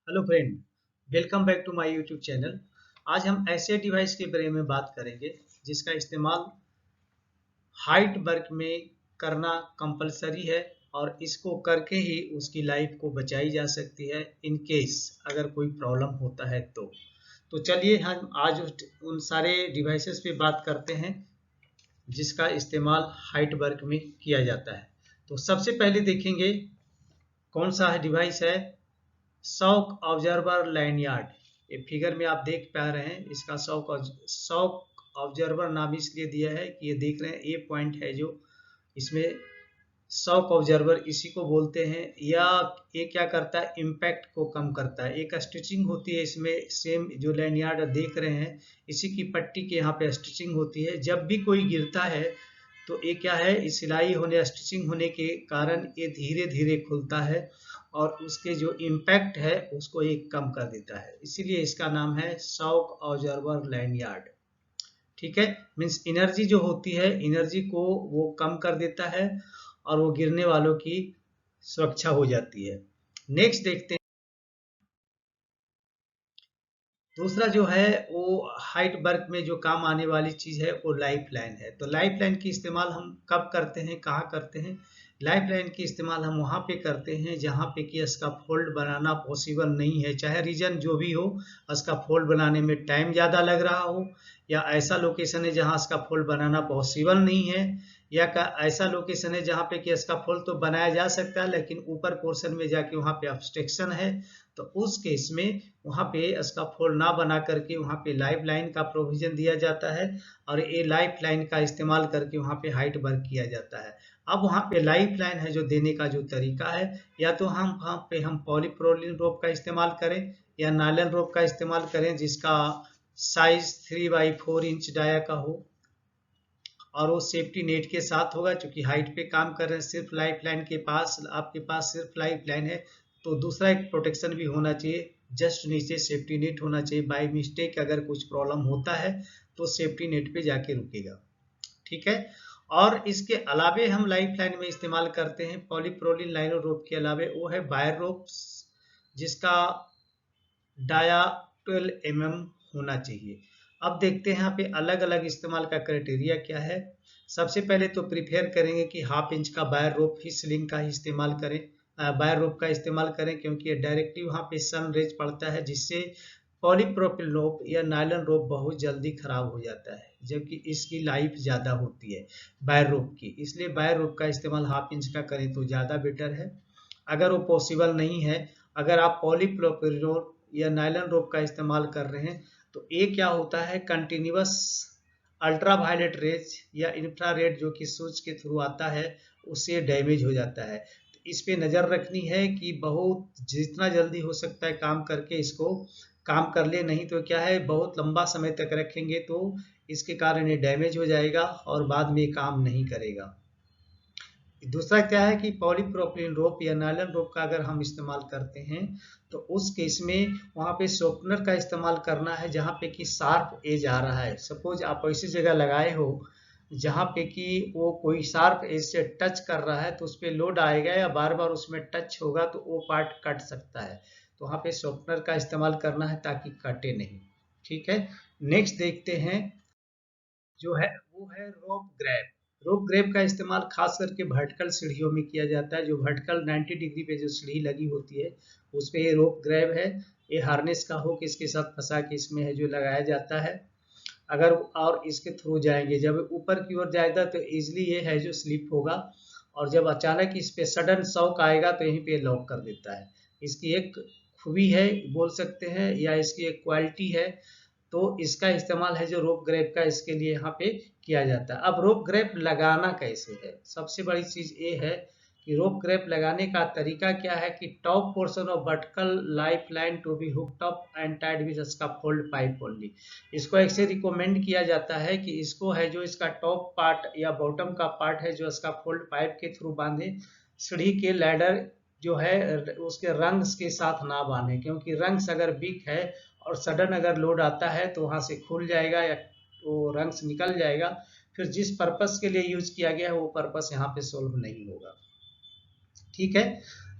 Hello friend, welcome back to my YouTube channel. आज हम ऐसे डिवाइस के बारे में बात करेंगे जिसका इस्तेमाल हाइट वर्क में करना कंपलसरी है और इसको करके ही उसकी लाइफ को बचाई जा सकती है इन केस अगर कोई प्रॉब्लम होता है तो चलिए हम आज उन सारे डिवाइसेस पे बात करते हैं जिसका इस्तेमाल हाइट वर्क में किया जाता है। तो सबसे पहले देखेंगे कौन सा डिवाइस है। Shock absorber lanyard. ये फिगर में आप देख पा रहे हैं, इसका शॉक ऑब्जर्वर नाम इसलिए दिया है कि ये देख रहे हैं ये पॉइंट है जो इसमें शॉक ऑब्जर्वर इसी को बोलते हैं। या ये क्या करता है, इम्पैक्ट को कम करता है। एक स्टिचिंग होती है इसमें, सेम जो लैंडयार्ड देख रहे हैं इसी की पट्टी के यहाँ पे स्टिचिंग होती है। जब भी कोई गिरता है तो ये क्या है, सिलाई होने स्टिचिंग होने के कारण ये धीरे धीरे खुलता है और उसके जो इम्पैक्ट है उसको ये कम कर देता है, इसीलिए इसका नाम है शॉक ऑब्जर्वर लैंडयार्ड। ठीक है, मीन्स एनर्जी जो होती है एनर्जी को वो कम कर देता है और वो गिरने वालों की सुरक्षा हो जाती है। नेक्स्ट देखते हैं, दूसरा जो है वो हाइट वर्क में जो काम आने वाली चीज है वो लाइफ लाइन है। तो लाइफ लाइन की इस्तेमाल हम कब करते हैं, कहाँ करते हैं? लाइफ लाइन की इस्तेमाल हम वहाँ पे करते हैं जहाँ पे कि इसका फोल्ड बनाना पॉसिबल नहीं है, चाहे रीजन जो भी हो। इसका फोल्ड बनाने में टाइम ज़्यादा लग रहा हो, या ऐसा लोकेशन है जहाँ इसका फोल्ड बनाना पॉसिबल नहीं है, या ऐसा लोकेशन है जहाँ पे कि इसका फोल्ड तो बनाया जा सकता है लेकिन ऊपर पोर्शन में जाके वहाँ पे ऑब्स्ट्रक्शन है। तो उस केस में वहाँ पे इसका फोल्ड ना बना करके वहाँ पे लाइफ लाइन का प्रोविजन दिया जाता है और ये लाइफ लाइन का इस्तेमाल करके वहाँ पे हाइट वर्क किया जाता है। अब वहाँ पे लाइफ लाइन है जो देने का जो तरीका है, या तो हम वहाँ पे हम पॉलीप्रोलिन रोप का इस्तेमाल करें या नायलॉन रोप का इस्तेमाल करें जिसका साइज 3x4 इंच डाया का हो और वो सेफ्टी नेट के साथ होगा। क्योंकि हाइट पे काम कर रहे हैं, सिर्फ लाइफ लाइन के पास आपके पास सिर्फ लाइफ लाइन है तो दूसरा एक प्रोटेक्शन भी होना चाहिए, जस्ट नीचे सेफ्टी नेट होना चाहिए। बाय मिस्टेक अगर कुछ प्रॉब्लम होता है तो सेफ्टी नेट पे जाके रुकेगा। ठीक है, और इसके अलावे हम लाइफ लाइन में इस्तेमाल करते हैं पॉलीप्रोलिन लाइनो रोप के अलावे, वो है वायर रोप जिसका डाया 12 mm होना चाहिए। अब देखते हैं यहाँ पे अलग अलग इस्तेमाल का क्राइटेरिया क्या है। सबसे पहले तो प्रिफेयर करेंगे कि हाफ इंच का वायर रोप ही स्लिंग का ही इस्तेमाल करें, वायर रोप का इस्तेमाल करें, क्योंकि ये डायरेक्टली वहाँ पे सन रेज पड़ता है जिससे पॉलीप्रोपिल रोप या नायलॉन रोप बहुत जल्दी खराब हो जाता है, जबकि इसकी लाइफ ज़्यादा होती है वायर रोप की। इसलिए वायर रोप का इस्तेमाल हाफ इंच का करें तो ज़्यादा बेटर है। अगर वो पॉसिबल नहीं है, अगर आप पॉलीप्रोपिलीन या नायलॉन रोप का इस्तेमाल कर रहे हैं तो ये क्या होता है, कंटिन्यूअस अल्ट्रावायलेट रेज या इंफ्रारेड जो कि सूरज के थ्रू आता है उससे डैमेज हो जाता है। तो इस पे नज़र रखनी है कि बहुत जितना जल्दी हो सकता है काम करके इसको काम कर ले, नहीं तो क्या है बहुत लंबा समय तक रखेंगे तो इसके कारण ये डैमेज हो जाएगा और बाद में काम नहीं करेगा। दूसरा क्या है कि पॉलीप्रोपिलीन रोप या नायलॉन रोप का अगर हम इस्तेमाल करते हैं तो उस केस में वहाँ पे शॉर्पनर का इस्तेमाल करना है जहाँ पे कि शार्प एज आ रहा है। सपोज आप ऐसी जगह लगाए हो जहाँ पे कि वो कोई शार्प एज से टच कर रहा है तो उस पर लोड आएगा या बार बार उसमें टच होगा तो वो पार्ट कट सकता है। तो वहाँ पे शॉर्पनर का इस्तेमाल करना है ताकि कटे नहीं। ठीक है, नेक्स्ट देखते हैं जो है वो है रोप ग्रैब। रोप ग्रैब का इस्तेमाल खास करके वर्टिकल सीढ़ियों में किया जाता है। जो वर्टिकल 90 डिग्री पे जो सीढ़ी लगी होती है उस पे ये रोप ग्रैब है। ये हार्नेस का हुक इसके साथ फंसा के इसमें है जो लगाया जाता है। अगर और इसके थ्रू जाएंगे जब ऊपर की ओर जाएगा तो इजिली ये है जो स्लिप होगा, और जब अचानक इस पे सडन शॉक आएगा तो यहीं पे लॉक कर देता है। इसकी एक खूबी है बोल सकते हैं, या इसकी एक क्वालिटी है। तो इसका इस्तेमाल है जो रोप ग्रैब का इसके लिए यहाँ पे किया जाता है। अब रोप ग्रैब लगाना कैसे है, सबसे बड़ी चीज ये है कि रोप ग्रैब लगाने का तरीका क्या है कि top portion of vertical life line to be hooked up and tied with इसका फोल्ड पाइप ओनली। इसको ऐसे रिकमेंड किया जाता है कि इसको है जो इसका टॉप पार्ट या बॉटम का पार्ट है जो इसका फोल्ड पाइप के थ्रू बांधे, सीढ़ी के लैडर जो है उसके रंग्स के साथ ना बांधे, क्योंकि रंग्स अगर वीक है और सडन अगर लोड आता है तो वहाँ से खुल जाएगा या वो रंग्स निकल जाएगा, फिर जिस पर्पस के लिए यूज किया गया है वो पर्पस यहाँ पे सोल्व नहीं होगा। ठीक है,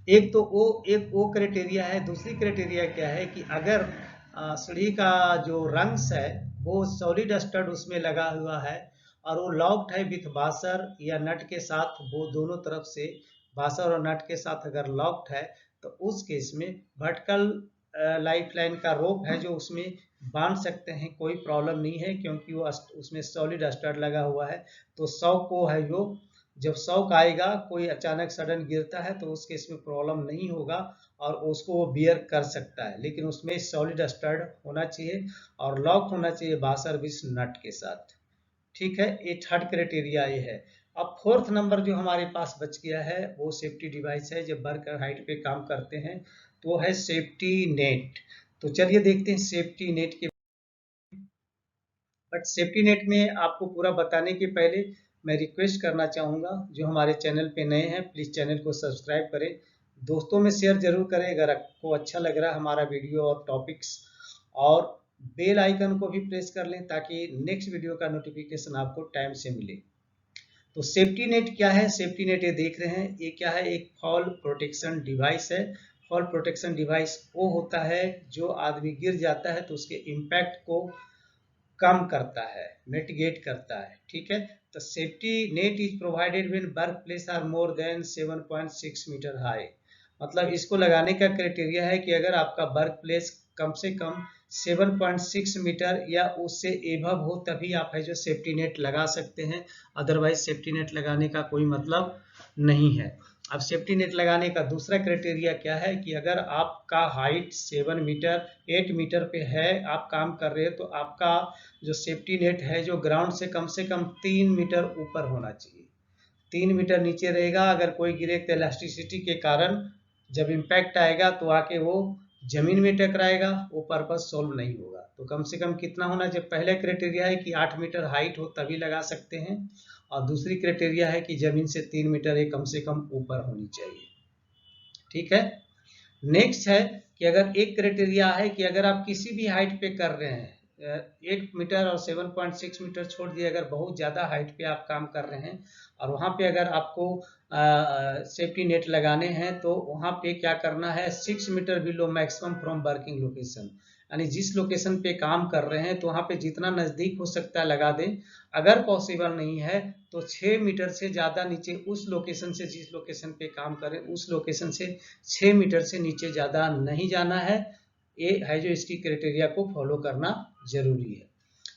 एक वो क्राइटेरिया है। दूसरी क्राइटेरिया क्या है कि अगर सीढ़ी का जो रंग्स है वो सॉलिड स्टड उसमें लगा हुआ है और वो लॉक्ड है विथ वाशर या नट के साथ, वो दोनों तरफ से वाशर और नट के साथ अगर लॉक्ड है तो उस केस में वर्टिकल लाइफ लाइन का रोप है जो उसमें बांध सकते हैं, कोई प्रॉब्लम नहीं है क्योंकि वो उसमें सॉलिड स्टड लगा हुआ है। तो 100 को है जो जब शौक आएगा, कोई अचानक सडन गिरता है तो उसके इसमें प्रॉब्लम नहीं होगा और उसको वो बियर कर सकता है, लेकिन उसमें सॉलिड स्टड होना चाहिए और लॉक होना चाहिए बासर विथ नट के साथ। ठीक है, ये थर्ड क्राइटेरिया ये है। अब फोर्थ नंबर जो हमारे पास बच गया है वो सेफ्टी डिवाइस है। जब वर्क हाइट पे काम करते हैं तो वो है सेफ्टी नेट। तो चलिए देखते हैं सेफ्टी नेट के। बट सेफ्टी नेट में आपको पूरा बताने के पहले मैं रिक्वेस्ट करना चाहूँगा, जो हमारे चैनल पे नए हैं प्लीज़ चैनल को सब्सक्राइब करें, दोस्तों में शेयर जरूर करें अगर आपको अच्छा लग रहा है हमारा वीडियो और टॉपिक्स, और बेल आइकन को भी प्रेस कर लें ताकि नेक्स्ट वीडियो का नोटिफिकेशन आपको टाइम से मिले। तो सेफ्टी नेट क्या है? सेफ्टी नेट ये देख रहे हैं, ये क्या है? एक फॉल प्रोटेक्शन डिवाइस है। फॉल प्रोटेक्शन डिवाइस वो होता है जो आदमी गिर जाता है तो उसके इम्पैक्ट को कम करता है, मिटिगेट करता है। ठीक है, तो safety net is provided when work place are more than 7.6 metre high. मतलब इसको लगाने का क्राइटेरिया है कि अगर आपका वर्क प्लेस कम से कम 7.6 मीटर या उससे एभव हो तभी आप है जो सेफ्टी नेट लगा सकते हैं, अदरवाइज सेफ्टी नेट लगाने का कोई मतलब नहीं है। अब सेफ्टी नेट लगाने का दूसरा क्राइटेरिया क्या है कि अगर आपका हाइट 7 मीटर 8 मीटर पे है, आप काम कर रहे हैं, तो आपका जो सेफ्टी नेट है जो ग्राउंड से कम 3 मीटर ऊपर होना चाहिए। 3 मीटर नीचे रहेगा, अगर कोई गिरे तो इलास्टिसिटी के कारण जब इम्पैक्ट आएगा तो आके वो जमीन में टकराएगा, वो पर्पज सोल्व नहीं होगा। तो कम से कम कितना होना चाहिए? पहले क्राइटेरिया है कि 8 मीटर हाइट हो तभी लगा सकते हैं, और दूसरी क्राइटेरिया है कि जमीन से 3 मीटर कम से कम ऊपर होनी चाहिए। ठीक है, नेक्स्ट है कि अगर एक क्राइटेरिया है कि अगर आप किसी भी हाइट पे कर रहे हैं, 8 मीटर और 7.6 मीटर छोड़ दिए, अगर बहुत ज़्यादा हाइट पे आप काम कर रहे हैं और वहाँ पे अगर आपको सेफ्टी नेट लगाने हैं तो वहाँ पे क्या करना है? 6 metre below maximum from working location, यानी जिस लोकेशन पे काम कर रहे हैं तो वहाँ पे जितना नज़दीक हो सकता है लगा दें। अगर पॉसिबल नहीं है तो 6 मीटर से ज़्यादा नीचे उस लोकेशन से, जिस लोकेशन पे काम करें उस लोकेशन से 6 मीटर से नीचे ज़्यादा नहीं जाना है। ये है जो इसकी क्राइटेरिया को फॉलो करना जरूरी है।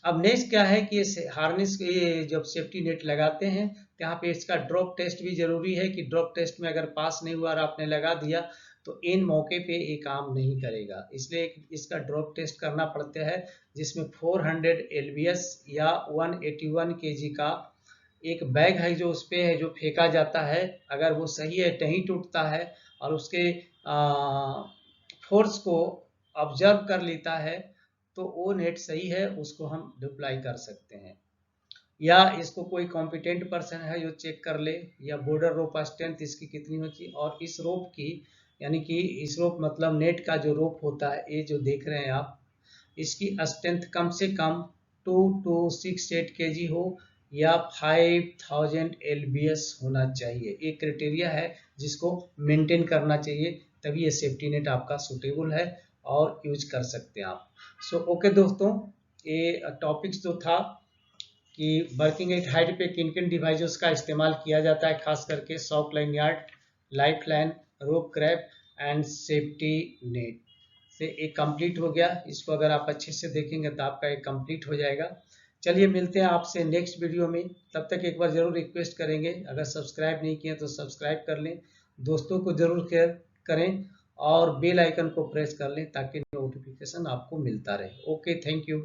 अब नेक्स्ट क्या है कि ये हार्नेस ये जब सेफ्टी नेट लगाते हैं तो यहाँ पे इसका ड्रॉप टेस्ट भी जरूरी है कि ड्रॉप टेस्ट में अगर पास नहीं हुआ और आपने लगा दिया तो इन मौके पे ये काम नहीं करेगा, इसलिए इसका ड्रॉप टेस्ट करना पड़ता है, जिसमें 400 LBS या 181 kg का एक बैग है जो उस पे है जो फेंका जाता है। अगर वो सही है नहीं टूटता है और उसके फोर्स को ऑब्जर्व कर लेता है तो वो नेट सही है, उसको हम डिप्लाई कर सकते हैं। या इसको कोई कॉम्पिटेंट पर्सन है जो चेक कर ले, या बॉर्डर रोप स्ट्रेंथ इसकी कितनी होती है, और इस रोप की यानी कि इस रोप मतलब नेट का जो रोप होता है ये जो देख रहे हैं आप, इसकी स्ट्रेंथ कम से कम 2 to 6 kg हो या 5000 LBS होना चाहिए। ये क्राइटेरिया है जिसको मेंटेन करना चाहिए, तभी ये सेफ्टी नेट आपका सूटेबल है और यूज कर सकते हैं आप। सो ओके दोस्तों, ये टॉपिक्स जो था कि वर्किंग एट हाइट पे किन किन डिवाइसेस का इस्तेमाल किया जाता है, खास करके shock line yard, life line, rope grab and safety net से एक कंप्लीट हो गया। इसको अगर आप अच्छे से देखेंगे तो आपका एक कंप्लीट हो जाएगा। चलिए मिलते हैं आपसे नेक्स्ट वीडियो में, तब तक एक बार जरूर रिक्वेस्ट करेंगे अगर सब्सक्राइब नहीं किए तो सब्सक्राइब कर लें, दोस्तों को जरूर शेयर करें और बेल आइकन को प्रेस कर लें ताकि नोटिफिकेशन आपको मिलता रहे। Okay, thank you.